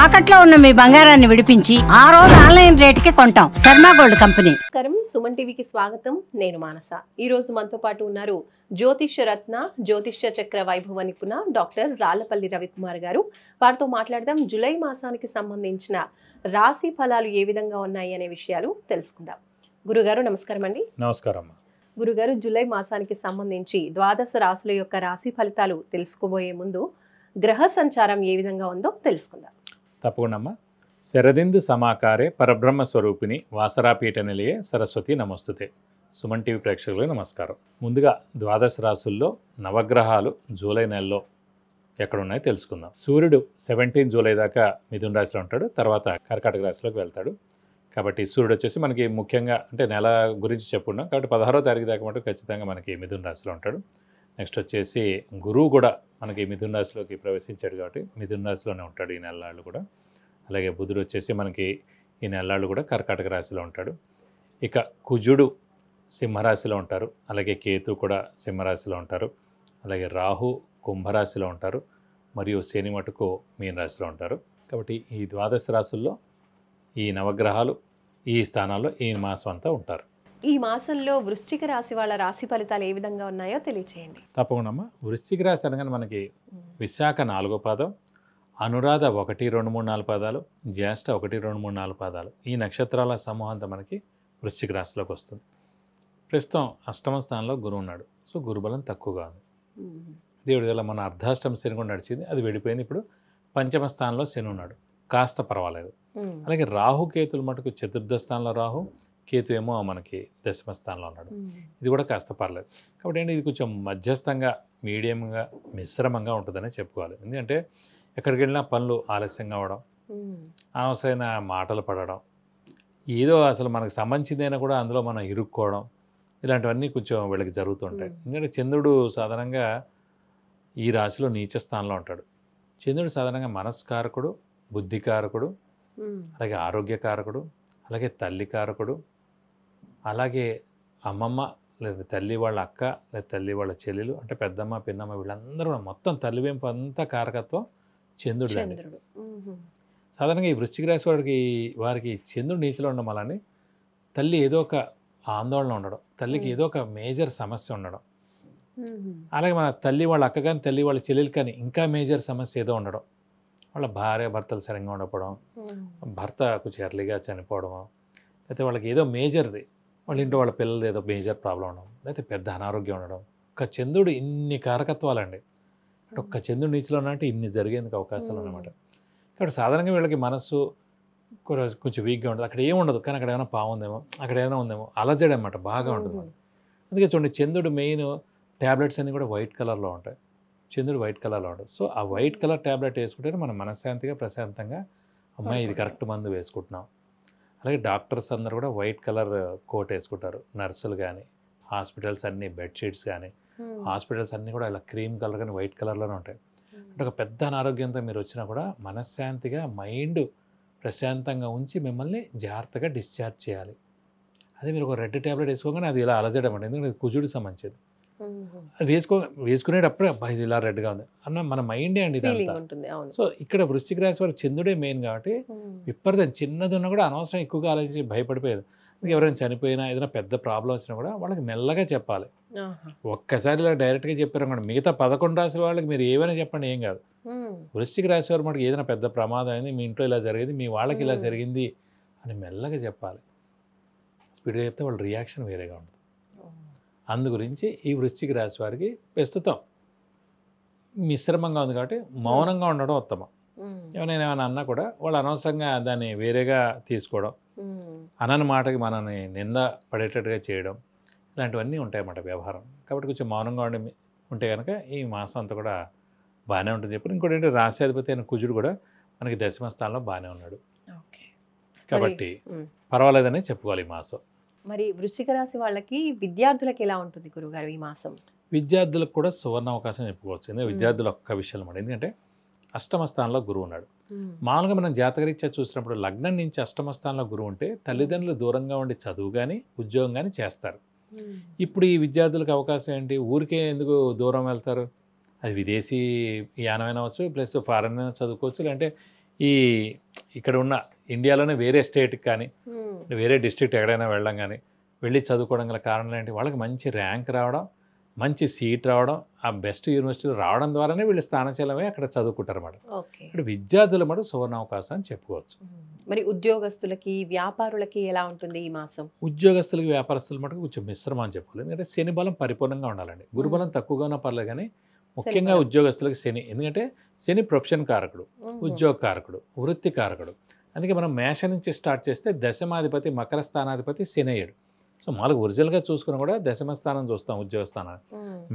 తాకట్లో ఉన్న మీ బంగారాన్ని విడిపించి ఆ రోజు ఆన్లైన్ రేటుకి కొంటాం. Sharma gold company. నమస్కారం, సుమన్ టీవీకి స్వాగతం. నేను మానస. ఈ రోజు మనతో పాటు ఉన్నారు జ్యోతిష్య రత్న, జ్యోతిష్య చక్ర వైభవ నిపుణ డాక్టర్ రాళ్లపల్లి రవికుమార్ గారు. వారితో మాట్లాడదాం. జూలై మాసానికి సంబంధించిన రాశి ఫలాలు ఏ విధంగా ఉన్నాయి అనే విషయాలు తెలుసుకుందాం. గురుగారు నమస్కారం అండి. నమస్కారం. గురుగారు, జూలై మాసానికి సంబంధించి ద్వాదశ రాశుల యొక్క రాశి ఫలితాలు తెలుసుకోబోయే ముందు గ్రహ సంచారం ఏ విధంగా ఉందో తెలుసుకుందాం. తప్పకుండా అమ్మా. శరదిందు సమాకారే పరబ్రహ్మ స్వరూపిణి వాసరాపీఠ నిలయే సరస్వతి నమస్తుతే. సుమన్ టీవీ ప్రేక్షకులకు నమస్కారం. ముందుగా ద్వాదశ రాశుల్లో నవగ్రహాలు జూలై నెలలో ఎక్కడున్నాయో తెలుసుకుందాం. సూర్యుడు 17 జూలై దాకా మిథున రాశిలో ఉంటాడు, తర్వాత కర్కాటక రాశిలోకి వెళ్తాడు. కాబట్టి సూర్యుడు వచ్చేసి మనకి ముఖ్యంగా అంటే నెల గురించి చెప్పుకున్నాం కాబట్టి 16వ తారీఖు దాకా మటు ఖచ్చితంగా మనకి మిథున రాశిలో ఉంటాడు. నెక్స్ట్ వచ్చేసి గురువు కూడా మనకి మిథున రాశిలోకి ప్రవేశించాడు కాబట్టి మిథున రాశిలోనే ఉంటాడు ఈ నెలలాళ్ళు కూడా. అలాగే బుధుడు వచ్చేసి మనకి ఈ నెలలాళ్ళు కూడా కర్కాటక రాశిలో ఉంటాడు. ఇక కుజుడు సింహరాశిలో ఉంటారు, అలాగే కేతు కూడా సింహరాశిలో ఉంటారు, అలాగే రాహు కుంభరాశిలో ఉంటారు, మరియు శని మటుకు మీన రాశిలో ఉంటారు. కాబట్టి ఈ ద్వాదశ రాశుల్లో ఈ నవగ్రహాలు ఈ స్థానాల్లో ఈ మాసం అంతా ఉంటారు. ఈ మాసంలో వృశ్చిక రాశి వాళ్ళ రాశి ఫలితాలు ఏ విధంగా ఉన్నాయో తెలియచేయండి. తప్పకుండా అమ్మా. వృశ్చిక రాశి అనగానే మనకి విశాఖ 4వ పాదం, అనురాధ 1, 2, 3, 4 పాదాలు, జ్యేష్ఠ 1, 2, 3, 4 పాదాలు, ఈ నక్షత్రాల సమూహం అంతా మనకి వృశ్చిక రాశిలోకి వస్తుంది. ప్రస్తుతం అష్టమ స్థానంలో గురువు ఉన్నాడు. సో గురుబలం తక్కువగా ఉంది. దేవుడి వల్ల మన అర్ధాష్టమ శని కూడా నడిచింది, అది వెళ్ళిపోయింది. ఇప్పుడు పంచమ స్థానంలో శని ఉన్నాడు, కాస్త పర్వాలేదు. అలాగే రాహుకేతులు మటుకు చతుర్థ స్థానంలో రాహు, కేతు ఏమో మనకి దశమ స్థానంలో ఉన్నాడు, ఇది కూడా కాస్త పర్లేదు. కాబట్టి ఏంటి, ఇది కొంచెం మధ్యస్థంగా మీడియంగా మిశ్రమంగా ఉంటుందనే చెప్పుకోవాలి. ఎందుకంటే ఎక్కడికి వెళ్ళినా పనులు ఆలస్యంగా అవడం, అనవసరమైన మాటలు పడడం, ఏదో అసలు మనకు సంబంధించిందైనా కూడా అందులో మనం ఇరుక్కోవడం, ఇలాంటివన్నీ కొంచెం వీళ్ళకి జరుగుతుంటాయి. ఎందుకంటే చంద్రుడు సాధారణంగా ఈ రాశిలో నీచ స్థానంలో ఉంటాడు. చంద్రుడు సాధారణంగా మనస్కారకుడు, బుద్ధికారకుడు, అలాగే ఆరోగ్యకారకుడు, అలాగే తల్లికారకుడు, అలాగే అమ్మమ్మ లేదా తల్లి వాళ్ళ అక్క లేదా తల్లి వాళ్ళ చెల్లెలు అంటే పెద్దమ్మ పిన్నమ్మ వీళ్ళందరూ మొత్తం తల్లివెంపు అంతా కారకత్వం చంద్రుడు. సాధారణంగా ఈ వృశ్చిక రాశి వారికి చంద్రుడు నీచలో ఉండడం వల్ల తల్లి ఏదో ఒక ఆందోళన ఉండడం, తల్లికి ఏదో ఒక మేజర్ సమస్య ఉండడం, అలాగే మన తల్లి వాళ్ళ అక్క కానీ తల్లి వాళ్ళ చెల్లెలు కానీ ఇంకా మేజర్ సమస్య ఏదో ఉండడం, వాళ్ళ భార్య భర్తలు సరిగ్గా ఉండకపోవడం, భర్త కొంచెం ఎర్లీగా చనిపోవడము, లేకపోతే వాళ్ళకి ఏదో మేజర్ది వాళ్ళ ఇంట్లో వాళ్ళ పిల్లలది ఏదో మేజర్ ప్రాబ్లం ఉండడం, లేకపోతే పెద్ద అనారోగ్యం ఉండడం. ఒక చంద్రుడు ఇన్ని కారకత్వాలండి. అంటే ఒక్క చంద్రుడు నీచులో అంటే ఇన్ని జరిగేందుకు అవకాశాలు అన్నమాట. కాబట్టి సాధారణంగా వీళ్ళకి మనస్సు కొంచెం వీక్గా ఉంటుంది. అక్కడ ఏముండదు కానీ అక్కడ ఏమైనా పాము ఉందేమో, అక్కడ ఏమైనా ఉందేమో, అలజడి అన్నమాట బాగా ఉంటుంది. అందుకే చూడండి, చంద్రుడు మెయిన్ ట్యాబ్లెట్స్ అన్నీ కూడా వైట్ కలర్లో ఉంటాయి. చంద్రుడు వైట్ కలర్లో ఉంటుంది. సో ఆ వైట్ కలర్ ట్యాబ్లెట్ వేసుకుంటే మనం మనశ్శాంతిగా ప్రశాంతంగా అమ్మాయి ఇది కరెక్ట్ మందు వేసుకుంటున్నాం. అలాగే డాక్టర్స్ అందరూ కూడా వైట్ కలర్ కోట్ వేసుకుంటారు, నర్సులు కానీ, హాస్పిటల్స్ అన్నీ బెడ్షీట్స్ కానీ, హాస్పిటల్స్ అన్నీ కూడా ఇలా క్రీమ్ కలర్ కానీ వైట్ కలర్లోనే ఉంటాయి. అంటే ఒక పెద్ద అనారోగ్యంతో మీరు వచ్చినా కూడా మనశ్శాంతిగా మైండ్ ప్రశాంతంగా ఉంచి మిమ్మల్ని జాగ్రత్తగా డిశ్చార్జ్ చేయాలి. అదే మీరు ఒక రెడ్ ట్యాబ్లెట్ వేసుకోగానే అది ఇలా అలజడం అంటే, ఎందుకంటే ఇది సంబంధించింది. అది వేసుకునేటప్పుడే అబ్బా ఇది ఇలా రెడ్గా ఉంది అన్న మన మైండే అండి ఇదంతా. సో ఇక్కడ వృశ్చిక రాశి వారికి చంద్రుడే మెయిన్ కాబట్టి విపరీతం చిన్నది ఉన్నా కూడా అనవసరం ఎక్కువగా ఆలోచించి భయపడిపోయేది. ఎవరైనా చనిపోయినా ఏదైనా పెద్ద ప్రాబ్లం వచ్చినా కూడా వాళ్ళకి మెల్లగా చెప్పాలి. ఒక్కసారి ఇలా డైరెక్ట్గా చెప్పారు అనుకోండి, మిగతా 11 రాశుల వాళ్ళకి మీరు ఏమైనా చెప్పండి ఏం కాదు. వృశ్చిక రాశి వారు మనకి ఏదైనా పెద్ద ప్రమాదం అయింది, మీ ఇంట్లో ఇలా జరిగింది, మీ వాళ్ళకి ఇలా జరిగింది అని మెల్లగా చెప్పాలి. స్పీడ్గా చెప్తే వాళ్ళ రియాక్షన్ వేరేగా ఉంటుంది. అందు గురించి ఈ వృశ్చిక రాశి వారికి ప్రస్తుతం మిశ్రమంగా ఉంది కాబట్టి మౌనంగా ఉండడం ఉత్తమం. ఏమైనా అన్నా కూడా వాళ్ళు అనవసరంగా దాన్ని వేరేగా తీసుకోవడం, అనని మాటకి మనని నింద పడేటట్టుగా చేయడం, ఇలాంటివన్నీ ఉంటాయన్నమాట వ్యవహారం. కాబట్టి కొంచెం మౌనంగా ఉంటే కనుక ఈ మాసం అంతా కూడా బాగానే ఉంటుంది చెప్పి. ఇంకోటి ఏంటంటే రాశ్యాధిపతి అయిన కుజుడు కూడా మనకి దశమ స్థానంలో బాగానే ఉన్నాడు కాబట్టి పర్వాలేదని చెప్పుకోవాలి ఈ మాసం. మరి వృశ్చిక రాశి వాళ్ళకి విద్యార్థులకు ఎలా ఉంటుంది గురుగారు ఈ మాసం? విద్యార్థులకు కూడా సువర్ణ అవకాశం చెప్పుకోవచ్చు. ఎందుకంటే విద్యార్థులు ఒక్క విషయం అన్నమాట. ఎందుకంటే అష్టమ స్థానంలో గురువు ఉన్నాడు. మామూలుగా మనం జాతకరీత్యా చూసినప్పుడు లగ్నం నుంచి అష్టమ స్థానంలో గురువు ఉంటే తల్లిదండ్రులు దూరంగా ఉండి చదువు కానీ ఉద్యోగం కానీ చేస్తారు. ఇప్పుడు ఈ విద్యార్థులకు అవకాశం ఏంటి, ఊరికే ఎందుకు దూరం వెళ్తారు? అది విదేశీ యానమైనా అవచ్చు, ప్లస్ ఫారెన్ అయినా చదువుకోవచ్చు, లేదంటే ఈ ఇక్కడ ఉన్న ఇండియాలోనే వేరే స్టేట్కి కానీ ఉమ్, వేరే డిస్ట్రిక్ట్ ఎక్కడైనా వెళ్ళడం కానీ వెళ్ళి చదువుకోవడం గల కారణం ఏంటి, వాళ్ళకి మంచి ర్యాంక్ రావడం, మంచి సీట్ రావడం, ఆ బెస్ట్ యూనివర్సిటీలో రావడం ద్వారానే వీళ్ళు స్థానచలమై అక్కడ చదువుకుంటారు అన్నమాట. ఓకే. ఇక్కడ విద్యార్థుల మటు సువర్ణావకాశం అని చెప్పుకోవచ్చు. మరి ఉద్యోగస్తులకి వ్యాపారులకి ఎలా ఉంటుంది ఈ మాసం? ఉద్యోగస్తులకి వ్యాపారస్తుల మటుకు కొంచెం మిశ్రమం అని చెప్పుకోలేదు. ఎందుకంటే శని బలం పరిపూర్ణంగా ఉండాలండి. గురుబలం తక్కువగా ఉన్నా పర్లేదు, కానీ ముఖ్యంగా బలం. ఉద్యోగస్తులకి శని, ఎందుకంటే శని ప్రొఫెషన్ కారకుడు, ఉద్యోగ కారకుడు, వృత్తి కారకుడు. అందుకే మనం మేష నుంచి స్టార్ట్ చేస్తే దశమాధిపతి మకర స్థానాధిపతి శనయ్యుడు. సో మాకు ఒరిజినల్గా చూసుకుని కూడా దశమ స్థానం చూస్తాం, ఉద్యోగ స్థానాన్ని.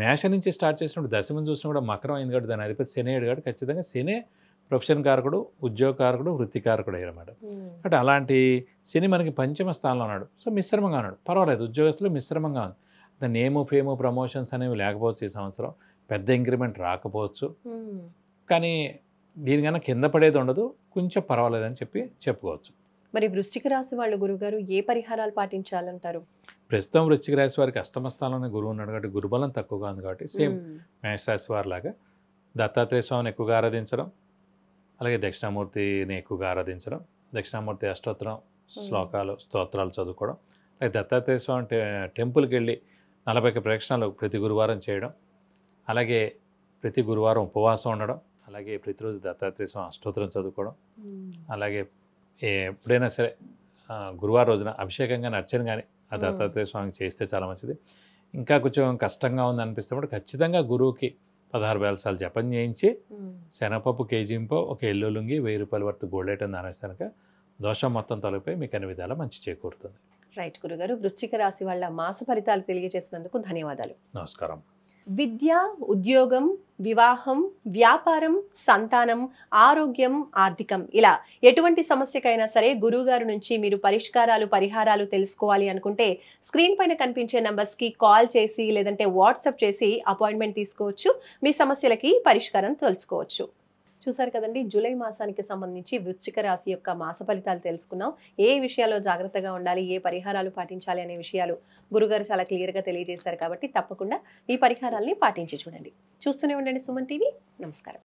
మేష నుంచి స్టార్ట్ చేసినప్పుడు దశమం చూసినా కూడా మకరం అయింది కాబట్టి దాని అధిపతి శనయ్యుడు కాబట్టి ఖచ్చితంగా శనే ప్రొఫెషన్ కారకుడు, ఉద్యోగ కారకుడు, వృత్తి కారకుడు అయ్యారన్నమాట. అంటే అలాంటి శని మనకి పంచమ స్థానంలో ఉన్నాడు. సో మిశ్రమంగా ఉన్నాడు, పర్వాలేదు. ఉద్యోగస్తులు మిశ్రమంగా ఉంది. ద నేము ఫేము ప్రమోషన్స్ అనేవి లేకపోవచ్చు ఈ సంవత్సరం, పెద్ద ఇంక్రిమెంట్ రాకపోవచ్చు, కానీ దీనికన్నా కింద పడేది ఉండదు, కొంచెం పర్వాలేదని చెప్పుకోవచ్చు. మరి వృశ్చిక రాశి వాళ్ళు గురుగారు ఏ పరిహారాలు పాటించాలంటారు? ప్రస్తుతం వృశ్చిక రాశి వారికి అష్టమ స్థానంలోనే గురువు ఉన్నాడు కాబట్టి గురుబలం తక్కువగా ఉంది కాబట్టి సేమ్ మేషరాశి వారిలాగా దత్తాత్రేయ స్వామిని ఎక్కువగా ఆరాధించడం, అలాగే దక్షిణామూర్తిని ఎక్కువగా ఆరాధించడం, దక్షిణామూర్తి అష్టోత్తరం శ్లోకాలు స్తోత్రాలు చదువుకోవడం, అలాగే దత్తాత్రేయ స్వామి టెంపుల్కి వెళ్ళి 40 ప్రదక్షిణాలు ప్రతి గురువారం చేయడం, అలాగే ప్రతి గురువారం ఉపవాసం ఉండడం, అలాగే ప్రతిరోజు దత్తాత్రేయ స్వామి అష్టోత్తరం చదువుకోవడం, అలాగే ఎప్పుడైనా సరే గురువారం రోజున అభిషేకంగా అర్చన కానీ ఆ దత్తాత్రేయ స్వామికి చేస్తే చాలా మంచిది. ఇంకా కొంచెం కష్టంగా ఉంది అనిపిస్తున్నప్పుడు ఖచ్చితంగా గురువుకి 16 వేలసార్లు జపం చేయించి శనగపప్పు కేజీంపో ఒక ఎల్లు లుంగి 1000 రూపాయల వరకు గోల్డ్ ఐటమ్ దానేస్తానుక దోషం మొత్తం తొలగిపోయి మీకు అన్ని విధాలా మంచి చేకూరుతుంది. రైట్ గురుగారు, వృశ్చిక రాశి వాళ్ళ మాస ఫలితాలు తెలియజేసినందుకు ధన్యవాదాలు. నమస్కారం. విద్య, ఉద్యోగం, వివాహం, వ్యాపారం, సంతానం, ఆరోగ్యం, ఆర్థికం, ఇలా ఎటువంటి సమస్యకైనా సరే గురువుగారు నుంచి మీరు పరిహారాలు తెలుసుకోవాలి అనుకుంటే స్క్రీన్ పైన కనిపించే నంబర్స్కి కాల్ చేసి లేదంటే వాట్సాప్ చేసి అపాయింట్మెంట్ తీసుకోవచ్చు. మీ సమస్యలకి పరిష్కారం తెలుసుకోవచ్చు. చూసారు కదండి, జూలై మాసానికి సంబంధించి వృశ్చిక రాశి యొక్క మాస ఫలితాలు తెలుసుకున్నాం. ఏ విషయాల్లో జాగ్రత్తగా ఉండాలి, ఏ పరిహారాలు పాటించాలి అనే విషయాలు గురుగారు చాలా క్లియర్గా తెలియజేశారు కాబట్టి తప్పకుండా ఈ పరిహారాల్ని పాటించి చూడండి. చూస్తూనే ఉండండి సుమన్ టీవీ. నమస్కారం.